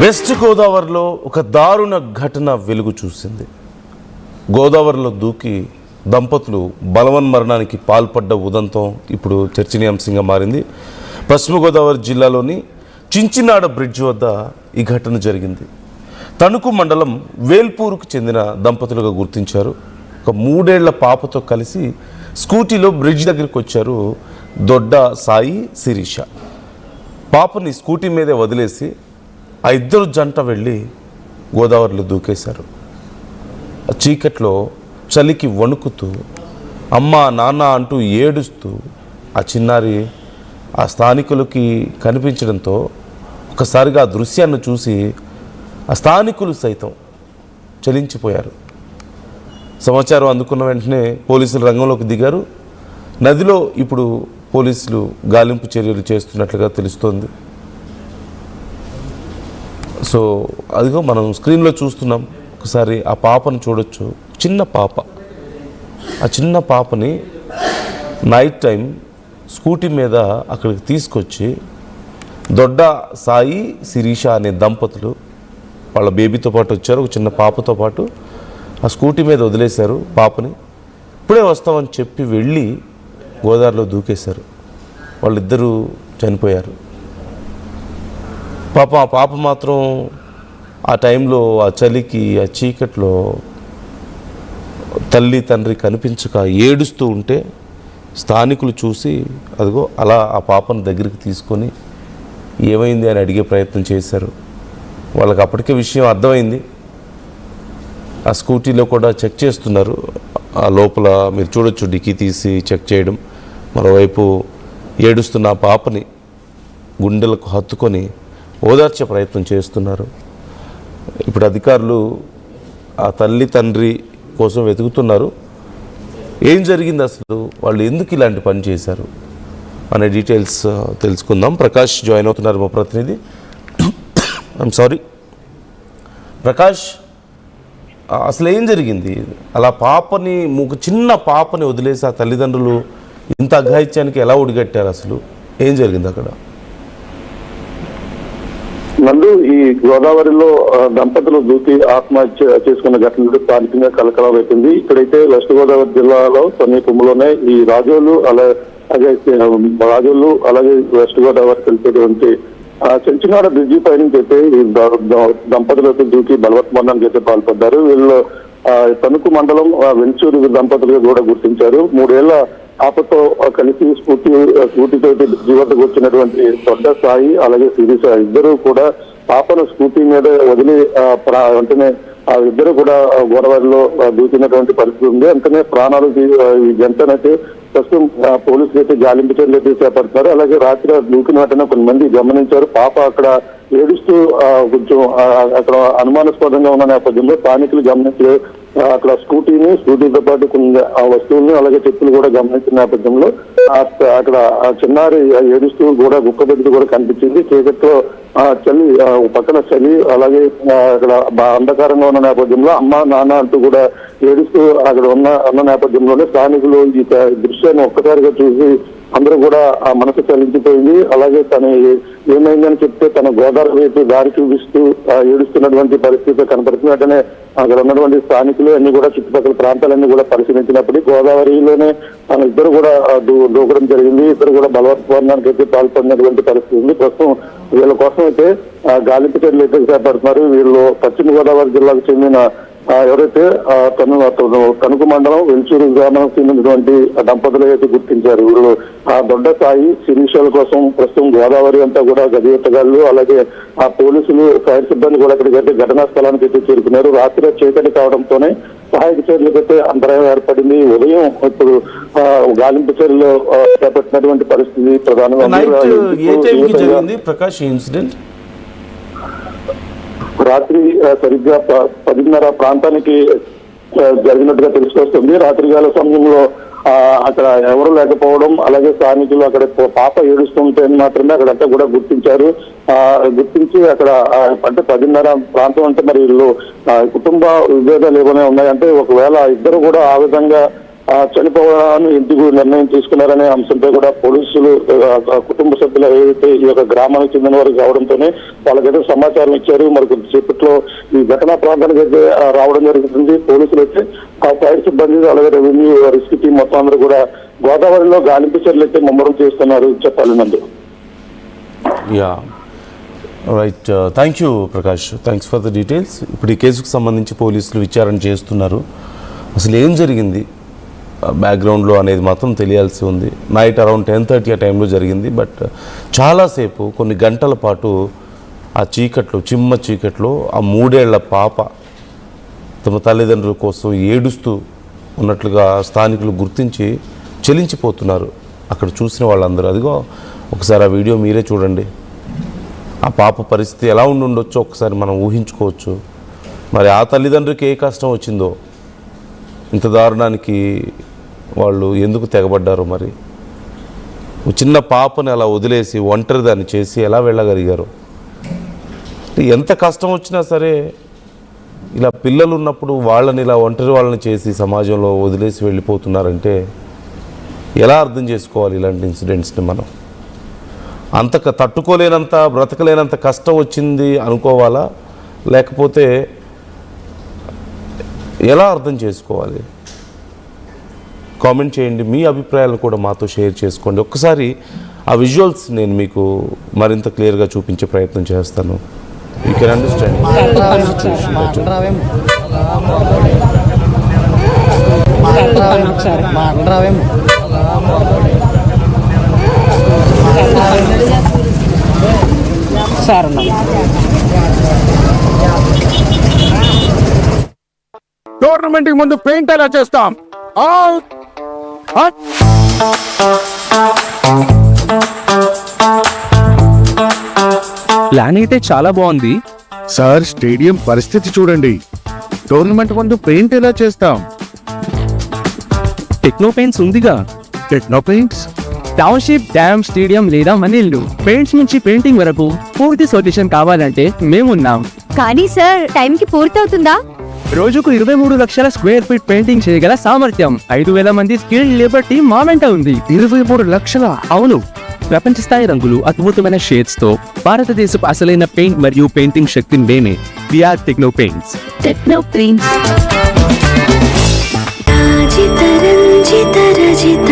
West గోదావరిలో ఒక దారుణ ఘటన వెలుగు చూసింది. గోదావరిలో దూకి దంపతులు బలవన్మరణానికి పాల్పడ్డ ఉదంతం ఇప్పుడు చర్చనీయాంశంగా మారింది. పశ్చిమ గోదావరి జిల్లాలోని చించినాడ బ్రిడ్జ్ వద్ద ఈ ఘటన జరిగింది. తణుకు మండలం వేల్పూరుకు చెందిన దంపతులుగా గుర్తించారు. ఒక 3 ఏళ్ల పాపతో కలిసి స్కూటీలో బ్రిడ్జ్ దగ్గరికి వచ్చారు దొడ్డ సాయి, శిరీష. పాపని స్కూటీ మీదే వదిలేసి ఆ ఇద్దరు జంట వెళ్ళి గోదావరిలో దూకేశారు. చీకట్లో చలికి వణుకుతూ అమ్మ నాన్న అంటూ ఏడుస్తూ ఆ చిన్నారి ఆ స్థానికులకి కనిపించడంతో ఒకసారిగా ఆ దృశ్యాన్ని చూసి ఆ స్థానికులు సైతం చలించిపోయారు. సమాచారం అందుకున్న వెంటనే పోలీసులు రంగంలోకి దిగారు. నదిలో ఇప్పుడు పోలీసులు గాలింపు చర్యలు చేస్తున్నట్లుగా తెలుస్తోంది. సో అదిగో మనం స్క్రీన్లో చూస్తున్నాం. ఒకసారి ఆ పాపను చూడొచ్చు. చిన్న పాప. ఆ చిన్న పాపని నైట్ టైం స్కూటీ మీద అక్కడికి తీసుకొచ్చి దొడ్డ సాయి, శిరీష అనే దంపతులు వాళ్ళ బేబీతో పాటు వచ్చారు. ఒక చిన్న పాపతో పాటు ఆ స్కూటీ మీద వదిలేశారు పాపని. ఇప్పుడే వస్తామని చెప్పి వెళ్ళి గోదావరిలో దూకేశారు. వాళ్ళిద్దరూ చనిపోయారు. ఆ పాప మాత్రం ఆ టైంలో ఆ చలికి ఆ చీకట్లో తల్లి తండ్రి కనిపించక ఏడుస్తూ ఉంటే స్థానికులు చూసి అదిగో అలా ఆ పాపను దగ్గరికి తీసుకొని ఏమైంది అని అడిగే ప్రయత్నం చేశారు. వాళ్ళకి అప్పటికే విషయం అర్థమైంది. ఆ స్కూటీలో కూడా చెక్ చేస్తున్నారు. ఆ లోపల మీరు చూడొచ్చు డిక్కీ తీసి చెక్ చేయడం. మరోవైపు ఏడుస్తున్న ఆ పాపని గుండెలకు హత్తుకొని ఓదార్చే ప్రయత్నం చేస్తున్నారు. ఇప్పుడు అధికారులు ఆ తల్లి తండ్రి కోసం వెతుకుతున్నారు. ఏం జరిగింది అసలు, వాళ్ళు ఎందుకు ఇలాంటి పని చేశారు అనే డీటెయిల్స్ తెలుసుకుందాం. ప్రకాష్ జాయిన్ అవుతున్నారు, మా ప్రతినిధి. ఐఎమ్ సారీ ప్రకాష్, అసలు ఏం జరిగింది? అలా పాపని, ఒక చిన్న పాపని వదిలేసి ఆ తల్లిదండ్రులు ఇంత అఘాయిత్యానికి ఎలా ఒడిగట్టారు? అసలు ఏం జరిగింది అక్కడ? నందు, ఈ గోదావరిలో దంపతులు దూకి ఆత్మహత్య చేసుకున్న ఘటన స్థానికంగా కలకలం అవుతుంది. ఇక్కడైతే వెస్ట్ గోదావరి జిల్లాలో సమీపంలోనే ఈ రాజోలు అలాగే వెస్ట్ గోదావరి కలిపేటువంటి చించినాడ బ్రిడ్జి పై నుంచి అయితే ఈ దంపతులకు దూకి బలవత్మరణానికి అయితే పాల్పడ్డారు. వీళ్ళు తణుకు మండలం వెంచూరు దంపతులుగా కూడా గుర్తించారు. 3 ఏళ్ల పాపతో కలిసి స్కూటీతో బ్రిడ్జి వద్దకు వచ్చినటువంటి దొడ్డ సాయి అలాగే శిరీష ఇద్దరు కూడా పాపను స్కూటీ మీద వదిలి వెంటనే ఆ ఇద్దరు కూడా గోదావరిలో దూకినటువంటి పరిస్థితి ఉంది. వెంటనే ప్రాణాలు ఈ జంటనైతే ప్రస్తుతం పోలీసులు అయితే గాలింపు చర్యలు అయితే చేపడుతున్నారు. అలాగే రాత్రి దూకిన వెంటనే కొంతమంది గమనించారు. పాప అక్కడ ఏడుస్తూ కొంచెం అక్కడ అనుమానాస్పదంగా ఉన్న నేపథ్యంలో స్థానికులు గమనించి అక్కడ స్కూటీతో పాటు కొన్ని వస్తువులను అలాగే చెప్పులు కూడా గమనించిన నేపథ్యంలో అక్కడ చిన్నారి ఏడుస్తూ కూడా గుక్కబెట్టి కూడా కనిపించింది. చీకట్లో చలి, పక్కన చలి, అలాగే అక్కడ అంధకారంగా ఉన్న నేపథ్యంలో అమ్మ నాన్న అంటూ కూడా ఏడుస్తూ అక్కడ ఉన్న నేపథ్యంలోనే స్థానికులు ఈ దృశ్యాన్ని ఒక్కసారిగా చూసి అందరూ కూడా ఆ మనసు చలించిపోయింది. అలాగే తను ఏమైందని చెప్తే తన గోదావరి వైపు దారి చూపిస్తూ ఏడుస్తున్నటువంటి పరిస్థితి కనపడుతుంది. వెంటనే అక్కడ ఉన్నటువంటి స్థానికులు అన్ని కూడా చుట్టుపక్కల ప్రాంతాలన్నీ కూడా పరిశీలించినప్పటికీ గోదావరిలోనే ఇద్దరు కూడా దూకడం జరిగింది. ఇద్దరు కూడా బలవత్మరణానికి అయితే పాల్పడినటువంటి పరిస్థితి ఉంది. ప్రస్తుతం వీళ్ళ కోసం అయితే గాలింపు చర్యలు అయితే చేపడుతున్నారు. వీళ్ళు పశ్చిమ గోదావరి జిల్లాకు చెందిన ఎవరైతే తణుకు మండలం వెంచూరు గ్రామానికి చెందినటువంటి దంపతులు అయితే గుర్తించారు. వీళ్ళు ఆ దొడ్డ సాయి, శిరీషల కోసం ప్రస్తుతం గోదావరి అంతా కూడా గదియెత్తగాళ్ళు అలాగే ఆ పోలీసులు, ఫైర్ సిబ్బంది కూడా అక్కడికైతే ఘటనా స్థలానికి అయితే చేరుకున్నారు. రాత్రి చీకటి కావడంతోనే సహాయక చర్యలకైతే అంతరాయం ఏర్పడింది. ఉదయం ఇప్పుడు గాలింపు చర్యలు చేపట్టినటువంటి పరిస్థితి ప్రధానంగా. రాత్రి సరిగ్గా 10:30 ప్రాంతానికి జరిగినట్టుగా తెలుసుకొస్తుంది. రాత్రికాల సమయంలో అక్కడ ఎవరు లేకపోవడం, అలాగే స్థానికులు అక్కడ పాప ఏడుస్తుంటే మాత్రమే అక్కడంతా కూడా గుర్తించారు. గుర్తించి అక్కడ అంటే 10:30 ప్రాంతం అంటే మరి వీళ్ళు కుటుంబ విభేదాలు ఏమైనా ఉన్నాయంటే ఒకవేళ ఇద్దరు కూడా ఆ విధంగా చనిపోవాలని ఎందుకు నిర్ణయం తీసుకున్నారనే అంశంపై కూడా పోలీసులు కుటుంబ సభ్యులు ఏదైతే ఈ యొక్క గ్రామానికి చెందిన వారు కావడంతోనే వాళ్ళకైతే సమాచారం ఇచ్చారు. మరి కొద్దిసేపట్లో ఈ ఘటనా ప్రాంతానికి అయితే రావడం జరుగుతుంది. పోలీసులు అయితే ఫైర్ సిబ్బంది అలాగే రెవెన్యూ రెస్క్యూ టీం మొత్తం అందరూ కూడా గోదావరిలో గాలింపు చర్యలు అయితే ముమ్మరం చేస్తున్నారు చెప్పాలి నందు. Yeah right, thank you Prakash, thanks for the details. ఇప్పుడు ఈ కేసుకు సంబంధించి పోలీసులు విచారణ చేస్తున్నారు. అసలు ఏం జరిగింది బ్యాక్గ్రౌండ్లో అనేది మాత్రం తెలియాల్సి ఉంది. నైట్ అరౌండ్ 10:30 ఆ టైంలో జరిగింది. బట్ చాలాసేపు కొన్ని గంటల పాటు ఆ చీకట్లో, చిమ్మ చీకట్లో ఆ 3 ఏళ్ల పాప తమ తల్లిదండ్రుల కోసం ఏడుస్తూ ఉన్నట్లుగా స్థానికులు గుర్తించి చెలించిపోతున్నారు అక్కడ చూసిన వాళ్ళందరూ. అదిగో ఒకసారి ఆ వీడియో మీరే చూడండి. ఆ పాప పరిస్థితి ఎలా ఉండొచ్చో ఒకసారి మనం ఊహించుకోవచ్చు. మరి ఆ తల్లిదండ్రులకి ఏ కష్టం వచ్చిందో, ఇంత దారుణానికి వాళ్ళు ఎందుకు తెగబడ్డారో, మరి చిన్న పాపని అలా వదిలేసి ఒంటరి దాన్ని చేసి ఎలా వెళ్ళగలిగారు. ఎంత కష్టం వచ్చినా సరే ఇలా పిల్లలు ఉన్నప్పుడు వాళ్ళని ఇలా ఒంటరి వాళ్ళని చేసి సమాజంలో వదిలేసి వెళ్ళిపోతున్నారంటే ఎలా అర్థం చేసుకోవాలి ఇలాంటి ఇన్సిడెంట్స్ని మనం? అంత తట్టుకోలేనంత, బ్రతకలేనంత కష్టం వచ్చింది అనుకోవాలా, లేకపోతే ఎలా అర్థం చేసుకోవాలి? కామెంట్ చేయండి. మీ అభిప్రాయాలను కూడా మాతో షేర్ చేసుకోండి. ఒక్కసారి ఆ విజువల్స్ నేను మీకు మరింత క్లియర్గా చూపించే ప్రయత్నం చేస్తాను. You can understand. టోర్నమెంట్ కి ముందు పెయింట్ ఎలా చేస్తాం? ప్లాన్ అయితే చాలా బాగుంది సార్, స్టేడియం పరిస్థితి చూడండి. టోర్నమెంట్ ముందు పెయింట్ ఎలా చేస్తాం? టెక్నో పెయింట్స్ ఉందిగా. Techno paints, township, dam, stadium లేదా మనీళ్ళు, పెయింట్స్ నుంచి పెయింటింగ్ వరకు పూర్తి సొల్యూషన్ కావాలంటే మేమున్నాం. కానీ సార్, టైంకి పూర్తవుతుందా? రోజుకు 23 లక్షల స్క్వేర్ ఫీట్ పెయింటింగ్ చేయగల సామర్థ్యం, 5,000 మంది స్కిల్డ్ లేబర్ టీమ్ మా వెంట ఉంది. 23 లక్షల? అవును, ప్రపంచ స్థాయి రంగులు, అద్భుతమైన షేడ్స్ తో భారతదేశపు అసలైన పెయింట్ మరియు పెయింటింగ్ శక్తిని మేమే. VR techno paints. Techno paints. Rajitha